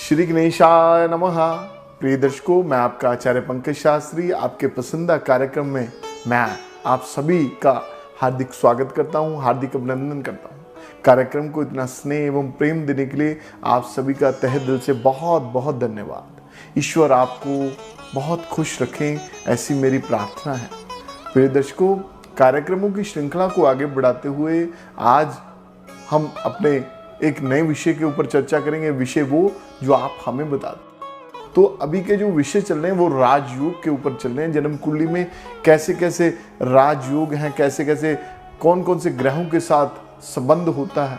श्री गणेशाय नमः। प्रिय दर्शकों, मैं आपका आचार्य पंकज शास्त्री आपके पसंदीदा कार्यक्रम में मैं आप सभी का हार्दिक स्वागत करता हूं, हार्दिक अभिनंदन करता हूं। कार्यक्रम को इतना स्नेह एवं प्रेम देने के लिए आप सभी का तहे दिल से बहुत बहुत धन्यवाद। ईश्वर आपको बहुत खुश रखें, ऐसी मेरी प्रार्थना है। प्रिय दर्शकों, कार्यक्रमों की श्रृंखला को आगे बढ़ाते हुए आज हम अपने एक नए विषय के ऊपर चर्चा करेंगे। विषय वो जो आप हमें बता दें। तो अभी के जो विषय चल रहे हैं वो राजयोग के ऊपर चल रहे हैं। जन्म कुंडली में कैसे कैसे राजयोग हैं, कैसे कैसे कौन कौन से ग्रहों के साथ संबंध होता है।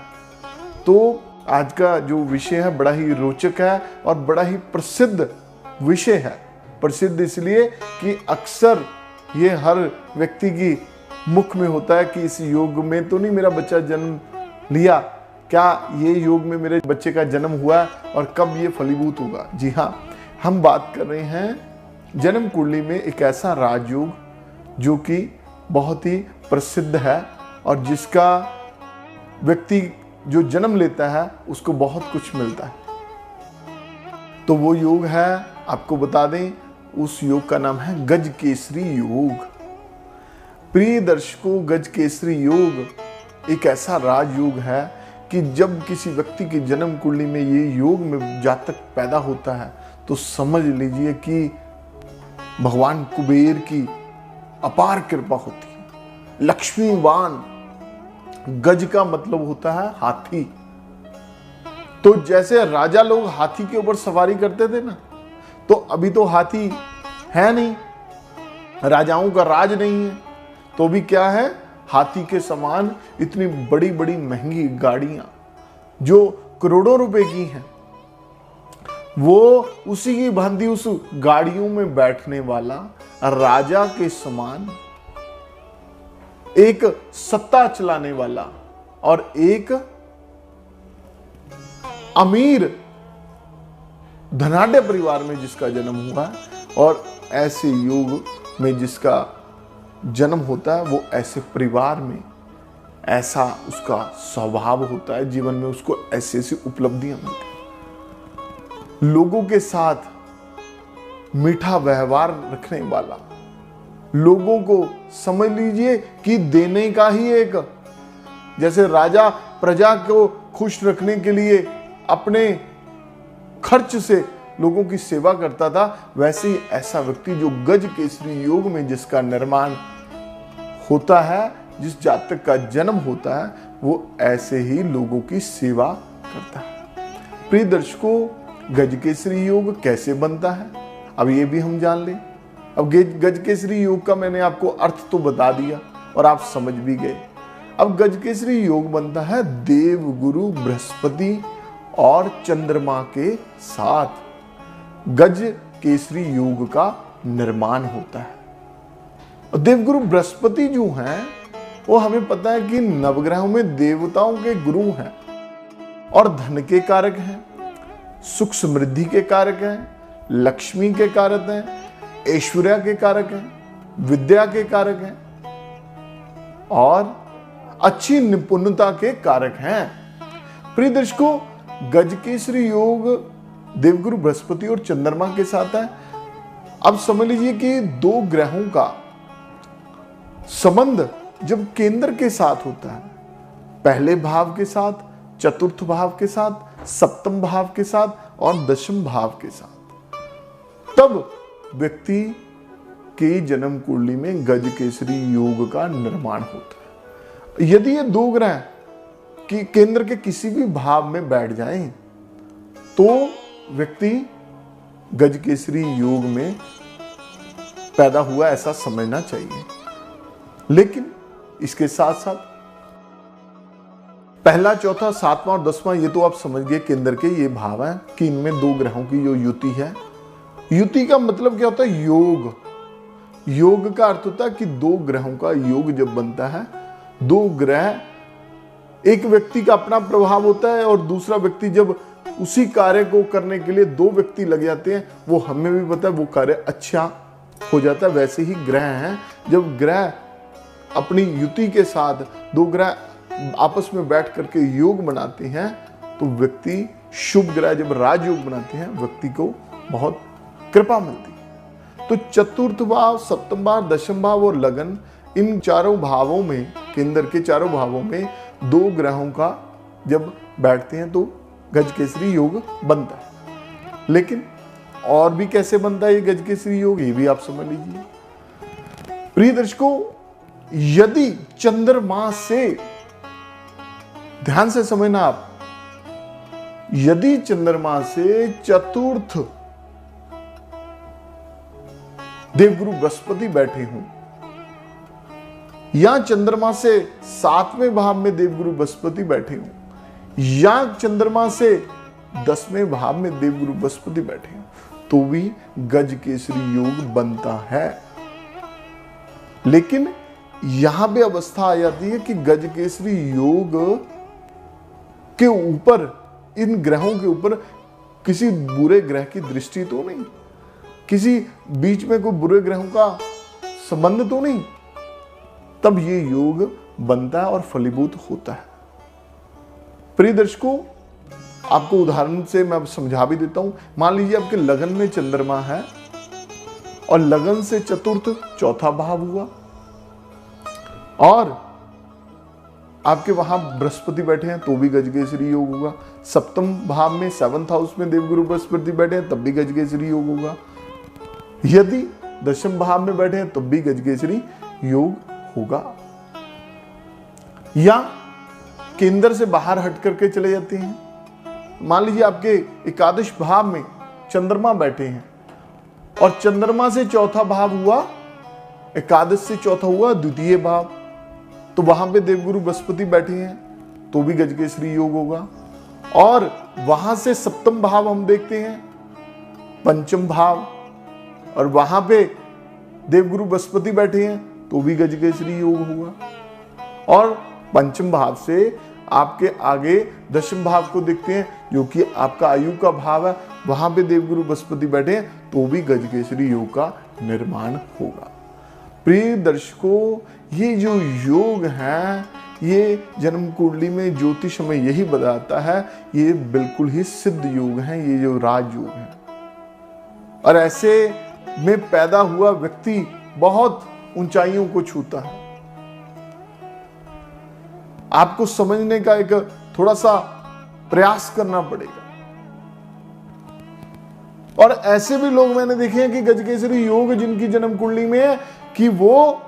तो आज का जो विषय है बड़ा ही रोचक है और बड़ा ही प्रसिद्ध विषय है। प्रसिद्ध इसलिए कि अक्सर ये हर व्यक्ति की मुख में होता है कि इस योग में तो नहीं मेरा बच्चा जन्म लिया, क्या ये योग में मेरे बच्चे का जन्म हुआ और कब ये फलीभूत होगा। जी हाँ, हम बात कर रहे हैं जन्म कुंडली में एक ऐसा राजयोग जो कि बहुत ही प्रसिद्ध है और जिसका व्यक्ति जो जन्म लेता है उसको बहुत कुछ मिलता है। तो वो योग है, आपको बता दें, उस योग का नाम है गजकेसरी योग। प्रिय दर्शकों, गजकेसरी योग एक ऐसा राजयोग है कि जब किसी व्यक्ति की जन्म कुंडली में ये योग में जातक पैदा होता है तो समझ लीजिए कि भगवान कुबेर की अपार कृपा होती है। लक्ष्मीवान, गज का मतलब होता है हाथी। तो जैसे राजा लोग हाथी के ऊपर सवारी करते थे ना, तो अभी तो हाथी है नहीं, राजाओं का राज नहीं है, तो भी क्या है, हाथी के समान इतनी बड़ी बड़ी महंगी गाड़ियां जो करोड़ों रुपए की हैं, वो उसी की भांति उस गाड़ियों में बैठने वाला राजा के समान एक सत्ता चलाने वाला और एक अमीर धनाढ्य परिवार में जिसका जन्म हुआ और ऐसे योग में जिसका जन्म होता है, वो ऐसे परिवार में ऐसा उसका स्वभाव होता है, जीवन में उसको ऐसी ऐसी उपलब्धियां मिलती हैं। लोगों के साथ मीठा व्यवहार रखने वाला, लोगों को समझ लीजिए कि देने का ही एक, जैसे राजा प्रजा को खुश रखने के लिए अपने खर्च से लोगों की सेवा करता था, वैसे ही ऐसा व्यक्ति जो गजकेसरी योग में जिसका निर्माण होता है, जिस जातक का जन्म होता है, वो ऐसे ही लोगों की सेवा करता है। प्रिय दर्शकों, गजकेसरी योग कैसे बनता है अब ये भी हम जान लें। अब गजकेसरी योग का मैंने आपको अर्थ तो बता दिया और आप समझ भी गए। अब गजकेसरी योग बनता है देव गुरु बृहस्पति और चंद्रमा के साथ। गज केसरी योग का निर्माण होता है। देवगुरु बृहस्पति जो हैं वो हमें पता है कि नवग्रहों में देवताओं के गुरु हैं और धन के कारक हैं, सुख समृद्धि के कारक हैं, लक्ष्मी के कारक हैं, ऐश्वर्य के कारक हैं, विद्या के कारक हैं और अच्छी निपुणता के कारक हैं। प्रिय दर्शकों, गजकेसरी योग देवगुरु बृहस्पति और चंद्रमा के साथ है। अब समझ लीजिए कि दो ग्रहों का संबंध जब केंद्र के साथ होता है, पहले भाव के साथ, चतुर्थ भाव के साथ, सप्तम भाव के साथ और दशम भाव के साथ, तब व्यक्ति की जन्म कुंडली में गजकेसरी योग का निर्माण होता है। यदि ये दो ग्रह कि केंद्र के किसी भी भाव में बैठ जाएं तो व्यक्ति गजकेसरी योग में पैदा हुआ ऐसा समझना चाहिए। लेकिन इसके साथ साथ पहला, चौथा, सातवां और दसवां, ये तो आप समझ गए केंद्र के ये भाव हैं कि इनमें दो ग्रहों की जो युति है। युति का मतलब क्या होता है? योग। योग का अर्थ होता है कि दो ग्रहों का योग जब बनता है, दो ग्रह, एक व्यक्ति का अपना प्रभाव होता है और दूसरा व्यक्ति जब उसी कार्य को करने के लिए दो व्यक्ति लग जाते हैं, वो हमें भी पता है वो कार्य अच्छा हो जाता है। वैसे ही ग्रह हैं, जब ग्रह अपनी युति के साथ दो ग्रह आपस में बैठ करके योग बनाते हैं तो व्यक्ति शुभ ग्रह जब राजयोग बनाते हैं व्यक्ति को बहुत कृपा मिलती है। तो चतुर्थ भाव, सप्तम भाव, दशम भाव और लगन, इन चारों भावों में, केंद्र के चारों भावों में 2 ग्रहों का जब बैठते हैं तो गजकेसरी योग बनता है। लेकिन और भी कैसे बनता है ये गजकेसरी योग, ये भी आप समझ लीजिए। प्रिय दर्शकों, यदि चंद्रमा से, ध्यान से समझना आप, यदि चंद्रमा से चतुर्थ देवगुरु बृहस्पति बैठे हों या चंद्रमा से 7वें भाव में देवगुरु बृहस्पति बैठे हों या चंद्रमा से 10वें भाव में देवगुरु बृहस्पति बैठे हों, तो भी गजकेसरी योग बनता है। लेकिन यहां पे अवस्था आ जाती है कि गजकेसरी योग के ऊपर, इन ग्रहों के ऊपर किसी बुरे ग्रह की दृष्टि तो नहीं, किसी बीच में कोई बुरे ग्रहों का संबंध तो नहीं, तब ये योग बनता है और फलीभूत होता है। प्रिय दर्शकों, आपको उदाहरण से मैं समझा भी देता हूं। मान लीजिए आपके लगन में चंद्रमा है और लगन से चतुर्थ चौथा भाव हुआ और आपके वहां बृहस्पति बैठे हैं तो भी गजकेसरी योग होगा। सप्तम भाव में 7th हाउस में देवगुरु बृहस्पति बैठे हैं तब भी गजकेसरी योग होगा। यदि दशम भाव में बैठे हैं तब भी गजकेसरी योग होगा। या केंद्र से बाहर हट करके चले जाते हैं। मान लीजिए आपके एकादश भाव में चंद्रमा बैठे हैं और चंद्रमा से चौथा भाव हुआ, एकादश से चौथा हुआ द्वितीय भाव, तो वहां पे देवगुरु बृहस्पति बैठे हैं तो भी गजकेसरी योग होगा। और वहां से सप्तम भाव हम देखते हैं, पंचम भाव, और वहां पे देवगुरु बृहस्पति बैठे हैं तो भी गजकेसरी योग होगा। और पंचम भाव से आपके आगे दशम भाव को देखते हैं जो कि आपका आयु का भाव है, वहां पे देवगुरु बृहस्पति बैठे हैं तो भी गजकेसरी योग का निर्माण होगा। प्रिय दर्शकों, ये जो योग है, ये जन्म कुंडली में ज्योतिष में यही बताता है, ये बिल्कुल ही सिद्ध योग है, ये जो राजयोग है। और ऐसे में पैदा हुआ व्यक्ति बहुत ऊंचाइयों को छूता है। आपको समझने का एक थोड़ा सा प्रयास करना पड़ेगा। और ऐसे भी लोग मैंने देखे हैं कि गजकेसरी योग जिनकी जन्म कुंडली में है कि वो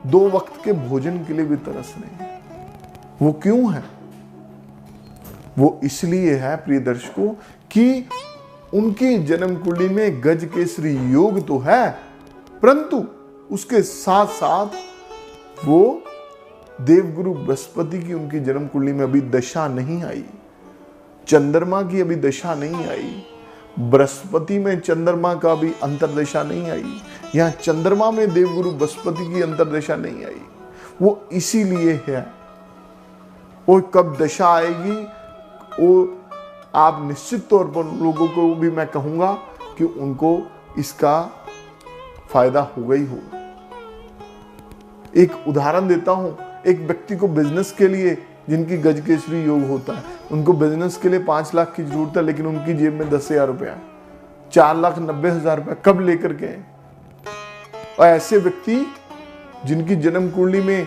2 वक्त के भोजन के लिए भी तरस रहे हैं। वो क्यों है? वो इसलिए है प्रिय दर्शकों कि उनकी जन्म कुंडली में गजकेसरी योग तो है, परंतु उसके साथ साथ वो देवगुरु बृहस्पति की उनकी जन्म कुंडली में अभी दशा नहीं आई, चंद्रमा की अभी दशा नहीं आई, बृहस्पति में चंद्रमा का भी अंतरदशा नहीं आई, यहां चंद्रमा में देवगुरु बृहस्पति की अंतरदशा नहीं आई। वो इसीलिए है। वो कब दशा आएगी वो आप निश्चित तौर पर लोगों को भी मैं कहूंगा कि उनको इसका फायदा होगा ही होगा। एक उदाहरण देता हूं, एक व्यक्ति को बिजनेस के लिए, जिनकी गजकेसरी योग होता है, उनको बिजनेस के लिए 5 लाख की जरूरत है, लेकिन उनकी जेब में 10,000 रुपया, 4,90,000 रुपया कब लेकर के? और ऐसे व्यक्ति जिनकी जन्म कुंडली में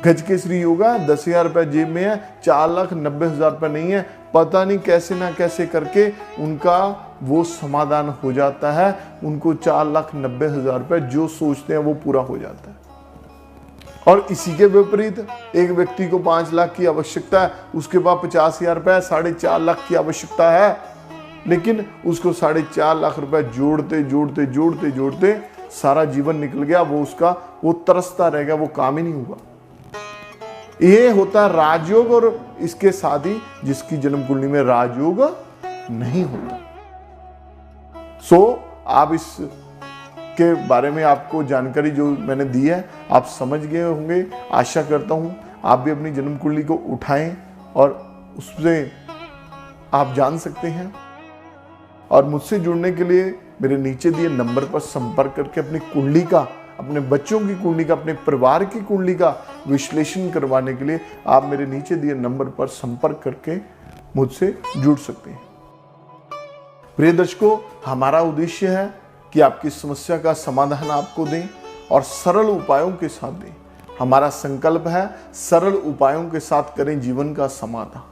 गजकेसरी योग है, 10,000 रुपया जेब में है, 4,90,000 रुपया नहीं है, पता नहीं कैसे ना कैसे करके उनका वो समाधान हो जाता है, उनको 4,90,000 रुपया जो सोचते हैं वो पूरा हो जाता है। और इसी के विपरीत एक व्यक्ति को 5 लाख की आवश्यकता है, उसके पास 50,000 रुपया, 4.5 लाख की आवश्यकता है, लेकिन उसको 4.5 लाख रुपया जोड़ते जोड़ते जोड़ते जोड़ते सारा जीवन निकल गया, वो तरसता रह गया, वो काम ही नहीं हुआ। ये होता है राजयोग। और इसके साथ ही जिसकी जन्म कुंडली में राजयोग नहीं होता। आप इस के बारे में आपको जानकारी जो मैंने दी है आप समझ गए होंगे। आशा करता हूं आप भी अपनी जन्म कुंडली को उठाएं और उससे आप जान सकते हैं। और मुझसे जुड़ने के लिए मेरे नीचे दिए नंबर पर संपर्क करके अपनी कुंडली का, अपने बच्चों की कुंडली का, अपने परिवार की कुंडली का विश्लेषण करवाने के लिए आप मेरे नीचे दिए नंबर पर संपर्क करके मुझसे जुड़ सकते हैं। प्रिय दर्शकों, हमारा उद्देश्य है कि आपकी समस्या का समाधान आपको दें और सरल उपायों के साथ दें। हमारा संकल्प है सरल उपायों के साथ करें जीवन का समाधान।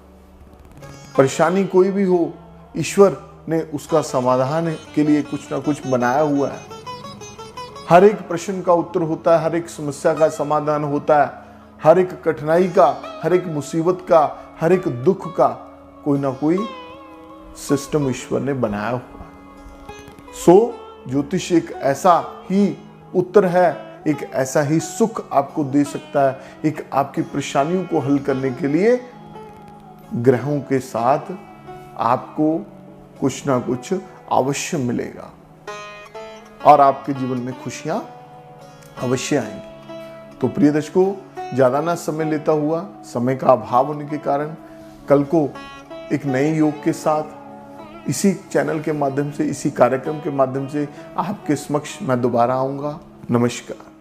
परेशानी कोई भी हो, ईश्वर ने उसका समाधान के लिए कुछ ना कुछ बनाया हुआ है। हर एक प्रश्न का उत्तर होता है, हर एक समस्या का समाधान होता है, हर एक कठिनाई का, हर एक मुसीबत का, हर एक दुख का कोई ना कोई सिस्टम ईश्वर ने बनाया हुआ है। सो ज्योतिष एक ऐसा ही उत्तर है, एक ऐसा ही सुख आपको दे सकता है। एक आपकी परेशानियों को हल करने के लिए ग्रहों के साथ आपको कुछ ना कुछ अवश्य मिलेगा और आपके जीवन में खुशियां अवश्य आएंगी। तो प्रिय दर्शकों, ज्यादा ना समय लेता हुआ, समय का अभाव होने के कारण कल को एक नए योग के साथ इसी चैनल के माध्यम से, इसी कार्यक्रम के माध्यम से आपके समक्ष मैं दोबारा आऊंगा। नमस्कार।